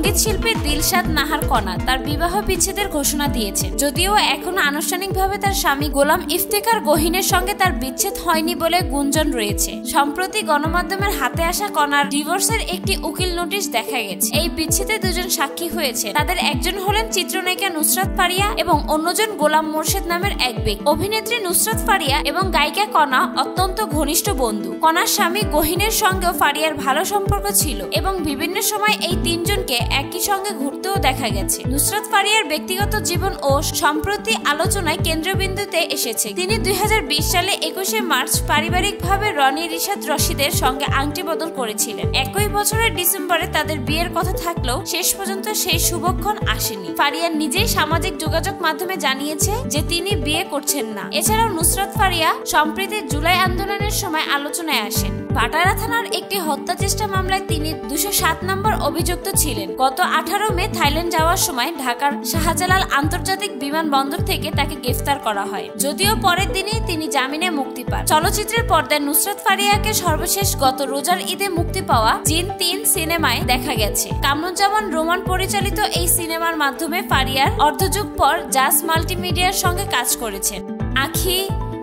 সঙ্গীত শিল্পী দিলশাদ নাহার কণা তার বিবাহ বিচ্ছেদের ঘোষণা দিয়েছেন। যদিও এখনো আনুষ্ঠানিকভাবে তার স্বামী গোলাম ইফতেখার গহিনের সঙ্গে তার বিচ্ছেদ হয়নি বলে গুঞ্জন রয়েছে। সম্প্রতি গণমাধ্যমের হাতে আসা কণার ডিভোর্সের একটি উকিল নোটিশ দেখা গেছে। এই বিচ্ছেদে দুজন সাক্ষী হয়েছে। তাদের একজন হলেন চিত্রনায়িকা নুসরাত ফারিয়া এবং অন্যজন গোলাম মোর্শেদ নামের এক ব্যক্তি। অভিনেত্রী নুসরাত ফারিয়া এবং গায়িকা কণা অত্যন্ত ঘনিষ্ঠ বন্ধু। কণার স্বামী গহিনের সঙ্গেও ফারিয়ার ভালো সম্পর্ক ছিল এবং বিভিন্ন সময় এই তিনজনকে একই সঙ্গে ঘুরতেও দেখা গেছে। নুসরাত ফারিয়ার ব্যক্তিগত জীবন ও সম্প্রতি আলোচনায় কেন্দ্রবিন্দুতে এসেছে। তিনি 2020 সালে 21শে মার্চ পারিবারিকভাবে রনি রিশাদ রশিদের সঙ্গে আংটি বদল করেছিলেন। একই বছরের ডিসেম্বরে তাদের বিয়ের কথা থাকলেও শেষ পর্যন্ত সেই শুভক্ষণ আসেনি। ফারিয়া নিজেই সামাজিক যোগাযোগ মাধ্যমে জানিয়েছে যে তিনি বিয়ে করছেন না। এছাড়াও নুসরাত ফারিয়া সম্প্রতি জুলাই আন্দোলনের সময় আলোচনায় আসেন। ভাটারা থানার একটি হত্যা চেষ্টা মামলায় তিনি 207 নম্বর অভিযুক্ত ছিলেন। গত 18 মে থাইল্যান্ড যাওয়ার সময় ঢাকার শাহজালাল আন্তর্জাতিক বিমানবন্দর থেকে তাকে গ্রেফতার করা হয়। যদিও পরের দিনই তিনি জামিনে মুক্তি পান। চলচ্চিত্রের পর্দায় নুসরাত ফারিয়াকে সর্বশেষ গত রোজার ঈদে মুক্তি পাওয়া জিন 3 সিনেমায় দেখা গেছে। কামরুজ্জামান রোমান পরিচালিত এই সিনেমার মাধ্যমে ফারিয়ার অর্ধযুগ পর জাজ মাল্টিমিডিয়ার সঙ্গে কাজ করেছেন। আখি,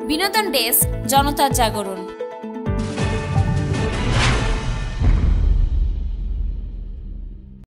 বিনোদন ডেস্ক, জনতার জাগরণ।